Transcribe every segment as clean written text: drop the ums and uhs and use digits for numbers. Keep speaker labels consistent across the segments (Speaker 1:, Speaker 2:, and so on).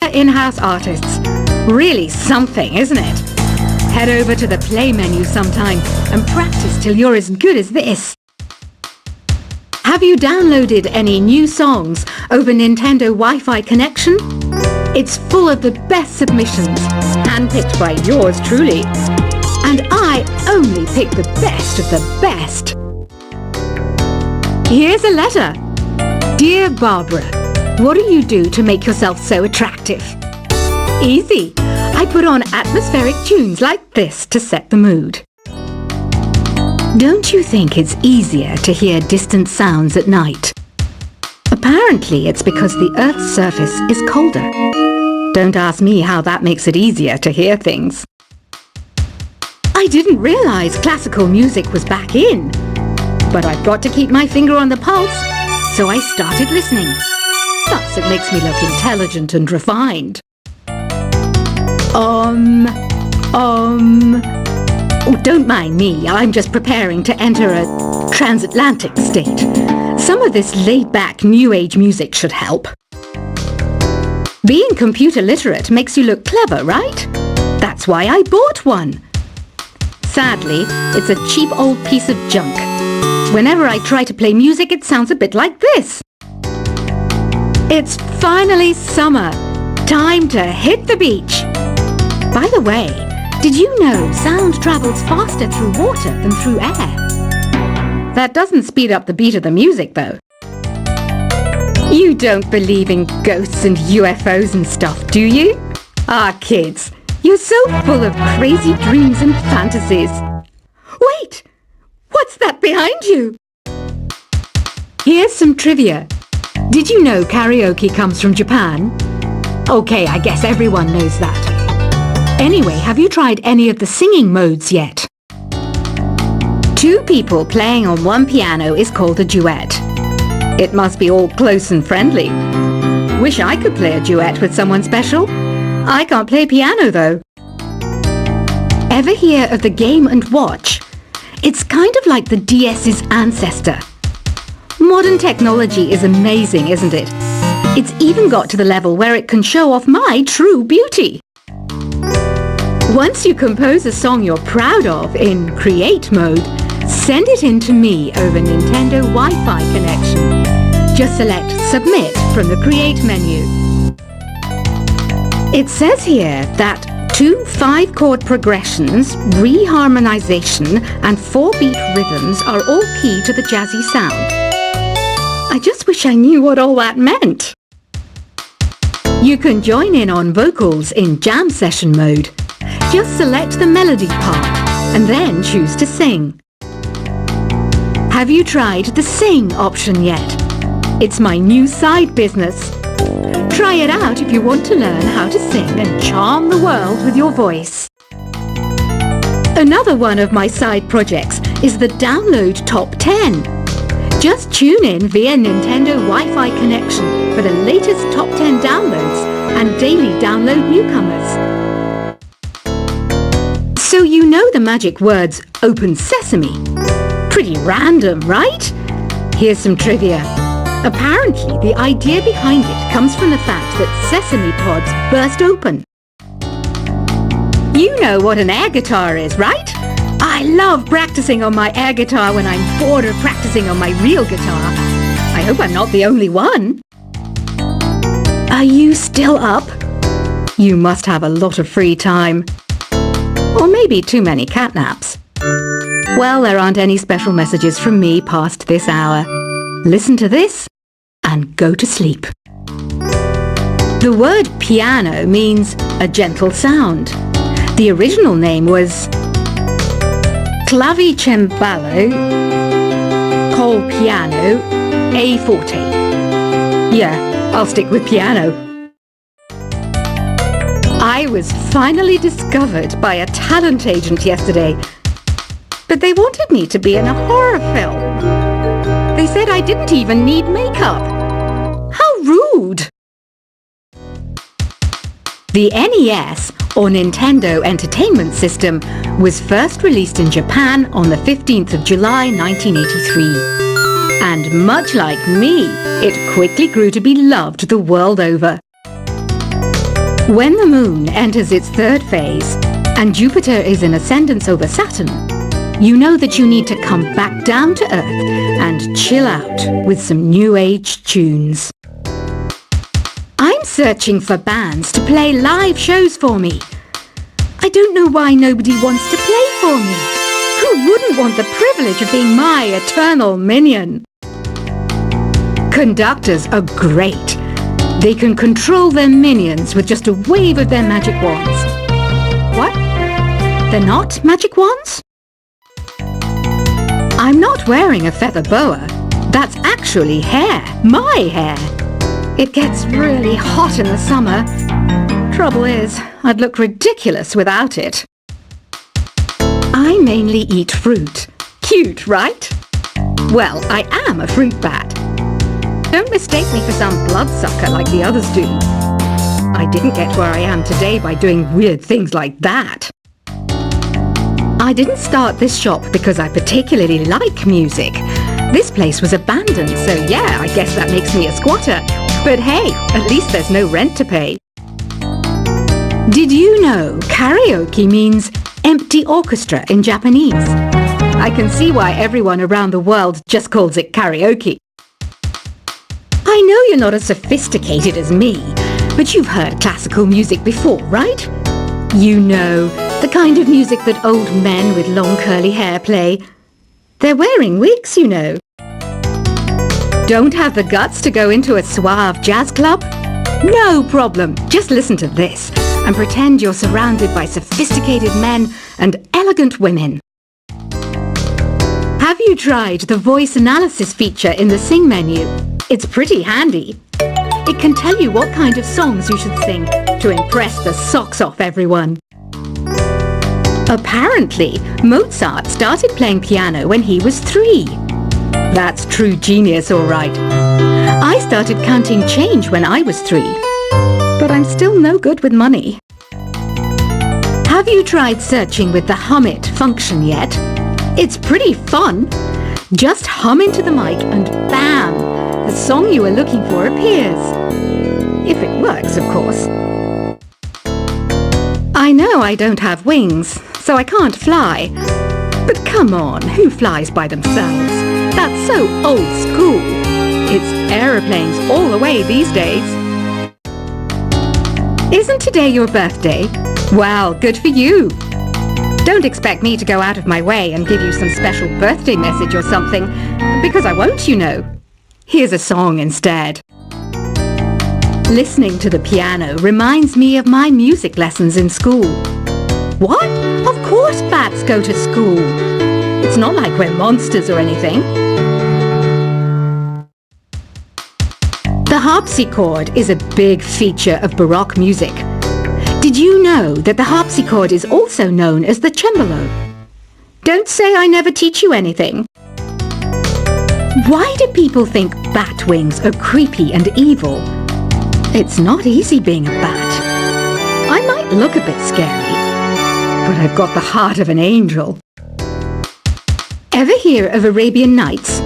Speaker 1: in-house artists. Really something, isn't it? Head over to the play menu sometime and practice till you're as good as this. Have you downloaded any new songs over Nintendo Wi-Fi connection? It's full of the best submissions, handpicked by yours truly. And I only pick the best of the best. Here's a letter. Dear Barbara, what do you do to make yourself so attractive? Easy. I put on atmospheric tunes like this to set the mood. Don't you think it's easier to hear distant sounds at night? Apparently it's because the Earth's surface is colder. Don't ask me how that makes it easier to hear things. I didn't realize classical music was back in. But I've got to keep my finger on the pulse, so I started listening. Thus it makes me look intelligent and refined. Oh, don't mind me, I'm just preparing to enter a transatlantic state. Some of this laid-back New Age music should help. Being computer literate makes you look clever, right? That's why I bought one. Sadly, it's a cheap old piece of junk. Whenever I try to play music, it sounds a bit like this. It's finally summer. Time to hit the beach. By the way, did you know sound travels faster through water than through air? That doesn't speed up the beat of the music, though. You don't believe in ghosts and UFOs and stuff, do you? Ah, kids, you're so full of crazy dreams and fantasies. Wait! What's that behind you? Here's some trivia. Did you know karaoke comes from Japan? Okay, I guess everyone knows that. Anyway, have you tried any of the singing modes yet? Two people playing on one piano is called a duet. It must be all close and friendly. Wish I could play a duet with someone special. I can't play piano though. Ever hear of the Game & Watch? It's kind of like the DS's ancestor. Modern technology is amazing, isn't it? It's even got to the level where it can show off my true beauty. Once you compose a song you're proud of in Create mode, send it in to me over Nintendo Wi-Fi connection. Just select Submit from the Create menu. It says here that 2 5-chord progressions, reharmonization and 4-beat rhythms are all key to the jazzy sound. I just wish I knew what all that meant. You can join in on vocals in jam session mode. Just select the melody part and then choose to sing. Have you tried the Sing option yet? It's my new side business. Try it out if you want to learn how to sing and charm the world with your voice. Another one of my side projects is the Download Top 10. Just tune in via Nintendo Wi-Fi connection for the latest Top 10 downloads and daily download newcomers. So you know the magic words Open Sesame. Pretty random, right? Here's some trivia. Apparently, the idea behind it comes from the fact that sesame pods burst open. You know what an air guitar is, right? I love practicing on my air guitar when I'm bored of practicing on my real guitar. I hope I'm not the only one. Are you still up? You must have a lot of free time. Or maybe too many catnaps. Well, there aren't any special messages from me past this hour. Listen to this and go to sleep. The word piano means a gentle sound. The original name was Clavicembalo col piano a forte. Yeah, I'll stick with piano. I was finally discovered by a talent agent yesterday, but they wanted me to be in a horror film. They said I didn't even need makeup. How rude! The NES, or Nintendo Entertainment System, was first released in Japan on the 15th of July 1983. And much like me, it quickly grew to be loved the world over. When the moon enters its third phase and Jupiter is in ascendance over Saturn, you know that you need to come back down to Earth and chill out with some new age tunes. I'm searching for bands to play live shows for me. I don't know why nobody wants to play for me. Who wouldn't want the privilege of being my eternal minion? Conductors are great. They can control their minions with just a wave of their magic wands. What? They're not magic wands? I'm not wearing a feather boa. That's actually hair. My hair. It gets really hot in the summer. Trouble is, I'd look ridiculous without it. I mainly eat fruit. Cute, right? Well, I am a fruit bat. Don't mistake me for some bloodsucker like the others do. I didn't get where I am today by doing weird things like that. I didn't start this shop because I particularly like music. This place was abandoned, so yeah, I guess that makes me a squatter. But hey, at least there's no rent to pay. Did you know karaoke means empty orchestra in Japanese? I can see why everyone around the world just calls it karaoke. I know you're not as sophisticated as me, but you've heard classical music before, right? You know, the kind of music that old men with long curly hair play. They're wearing wigs, you know. Don't have the guts to go into a suave jazz club? No problem. Just listen to this and pretend you're surrounded by sophisticated men and elegant women. Have you tried the voice analysis feature in the Sing menu? It's pretty handy. It can tell you what kind of songs you should sing to impress the socks off everyone. Apparently, Mozart started playing piano when he was 3. That's true genius, all right. I started counting change when I was 3, but I'm still no good with money. Have you tried searching with the Hum It function yet? It's pretty fun. Just hum into the mic and bam! The song you are looking for appears. If it works, of course. I know I don't have wings, so I can't fly. But come on, who flies by themselves? That's so old school. It's aeroplanes all the way these days. Isn't today your birthday? Well, good for you. Don't expect me to go out of my way and give you some special birthday message or something, because I won't, you know. Here's a song instead. Listening to the piano reminds me of my music lessons in school. What? Of course bats go to school. It's not like we're monsters or anything. The harpsichord is a big feature of Baroque music. Did you know that the harpsichord is also known as the cembalo? Don't say I never teach you anything. Why do people think bat wings are creepy and evil? It's not easy being a bat. I might look a bit scary, but I've got the heart of an angel. Ever hear of Arabian Nights?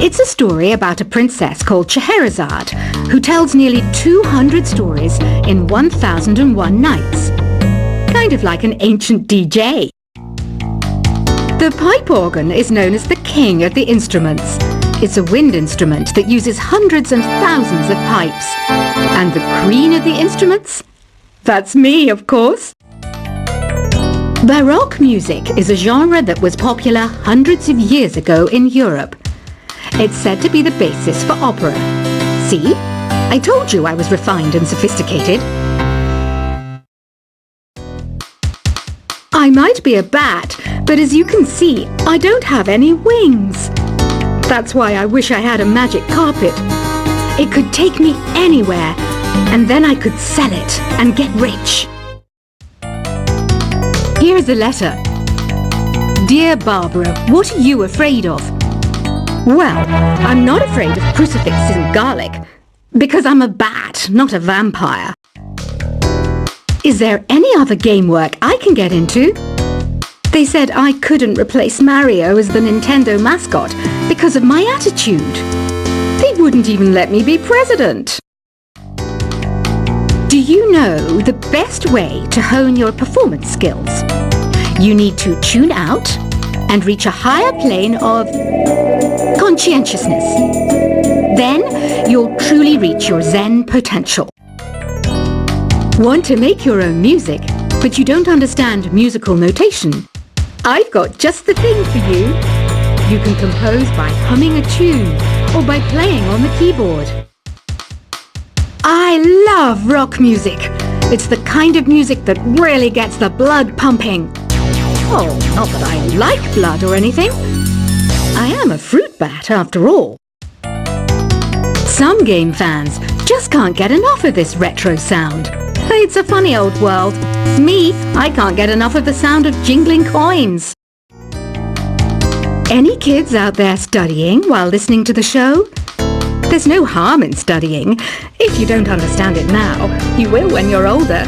Speaker 1: It's a story about a princess called Scheherazade who tells nearly 200 stories in 1001 nights. Kind of like an ancient DJ. The pipe organ is known as the king of the instruments. It's a wind instrument that uses hundreds and thousands of pipes. And the queen of the instruments? That's me, of course. Baroque music is a genre that was popular hundreds of years ago in Europe. It's said to be the basis for opera. See? I told you I was refined and sophisticated. I might be a bat, but as you can see, I don't have any wings. That's why I wish I had a magic carpet. It could take me anywhere, and then I could sell it and get rich. Here's a letter. Dear Barbara, what are you afraid of? Well, I'm not afraid of crucifixes and garlic, because I'm a bat, not a vampire. Is there any other game work I can get into? They said I couldn't replace Mario as the Nintendo mascot because of my attitude. They wouldn't even let me be president. Do you know the best way to hone your performance skills? You need to tune out and reach a higher plane of conscientiousness. Then you'll truly reach your Zen potential. Want to make your own music, but you don't understand musical notation? I've got just the thing for you. You can compose by humming a tune or by playing on the keyboard. I love rock music. It's the kind of music that really gets the blood pumping. Oh, not that I like blood or anything. I am a fruit bat after all. Some game fans just can't get enough of this retro sound. It's a funny old world. Me, I can't get enough of the sound of jingling coins. Any kids out there studying while listening to the show? There's no harm in studying. If you don't understand it now, you will when you're older.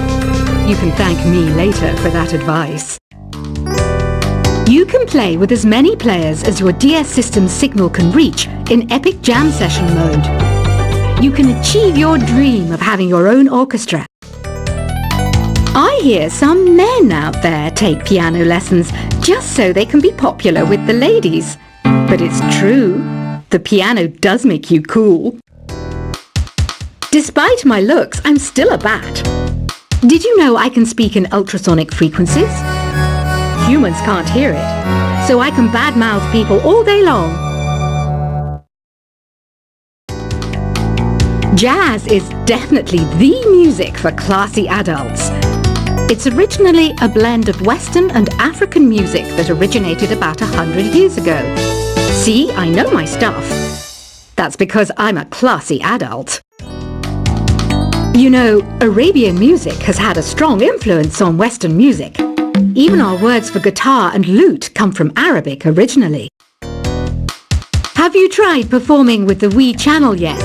Speaker 1: You can thank me later for that advice. You can play with as many players as your DS system's signal can reach in Epic Jam Session mode. You can achieve your dream of having your own orchestra. I hear some men out there take piano lessons just so they can be popular with the ladies. But it's true, the piano does make you cool. Despite my looks, I'm still a bat. Did you know I can speak in ultrasonic frequencies? Humans can't hear it, so I can badmouth people all day long. Jazz is definitely the music for classy adults. It's originally a blend of Western and African music that originated about 100 years ago. See, I know my stuff. That's because I'm a classy adult. You know, Arabian music has had a strong influence on Western music. Even our words for guitar and lute come from Arabic originally. Have you tried performing with the Wii channel yet?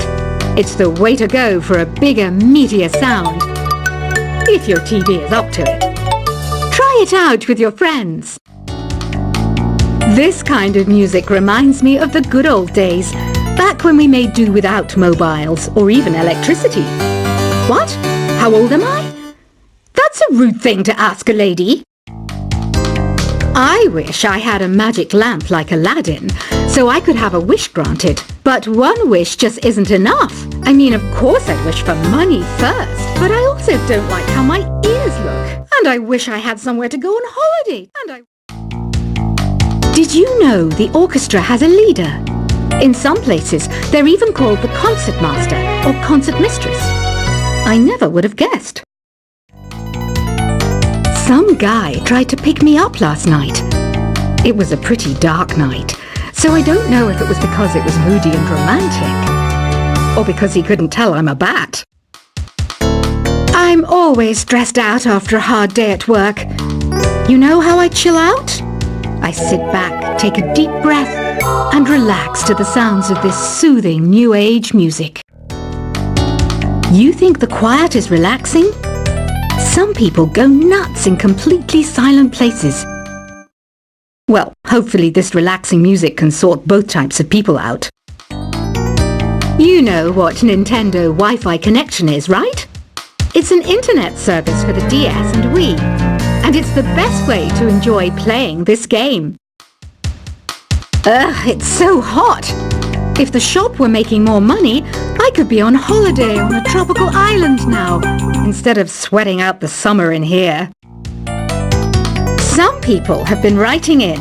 Speaker 1: It's the way to go for a bigger, meatier sound. If your TV is up to it. Try it out with your friends. This kind of music reminds me of the good old days, back when we made do without mobiles or even electricity. What? How old am I? That's a rude thing to ask a lady. I wish I had a magic lamp like Aladdin, so I could have a wish granted. But one wish just isn't enough. I mean, of course I'd wish for money first, but I also don't like how my ears look. And I wish I had somewhere to go on holiday. Did you know the orchestra has a leader? In some places, they're even called the concert master or concert mistress. I never would have guessed. Some guy tried to pick me up last night. It was a pretty dark night, so I don't know if it was because it was moody and romantic, or because he couldn't tell I'm a bat. I'm always stressed out after a hard day at work. You know how I chill out? I sit back, take a deep breath, and relax to the sounds of this soothing new age music. You think the quiet is relaxing? Some people go nuts in completely silent places. Well, hopefully this relaxing music can sort both types of people out. You know what Nintendo Wi-Fi connection is, right? It's an internet service for the DS and Wii, and it's the best way to enjoy playing this game. Ugh, it's so hot! If the shop were making more money, I could be on holiday on a tropical island now, instead of sweating out the summer in here. Some people have been writing in,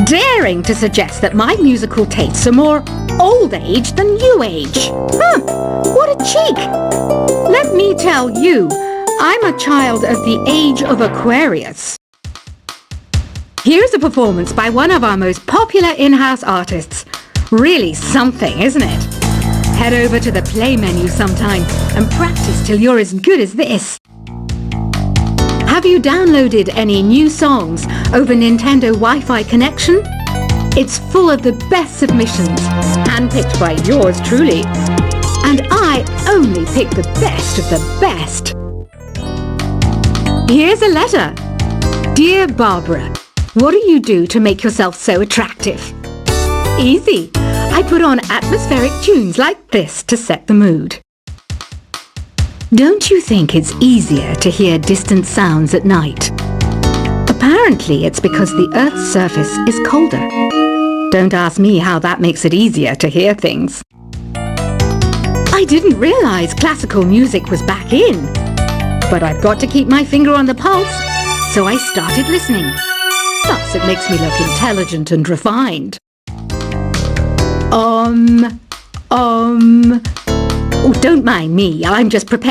Speaker 1: daring to suggest that my musical tastes are more old age than new age. What a cheek! Let me tell you, I'm a child of the age of Aquarius. Here's a performance by one of our most popular in-house artists. Really something, isn't it? Head over to the play menu sometime and practice till you're as good as this. Have you downloaded any new songs over Nintendo Wi-Fi connection? It's full of the best submissions, handpicked by yours truly. And I only pick the best of the best. Here's a letter. Dear Barbara, what do you do to make yourself so attractive? Easy. I put on atmospheric tunes like this to set the mood. Don't you think it's easier to hear distant sounds at night? Apparently, it's because the Earth's surface is colder. Don't ask me how that makes it easier to hear things. I didn't realize classical music was back in. But I've got to keep my finger on the pulse, so I started listening. Plus, it makes me look intelligent and refined. Oh, don't mind me. I'm just preparing.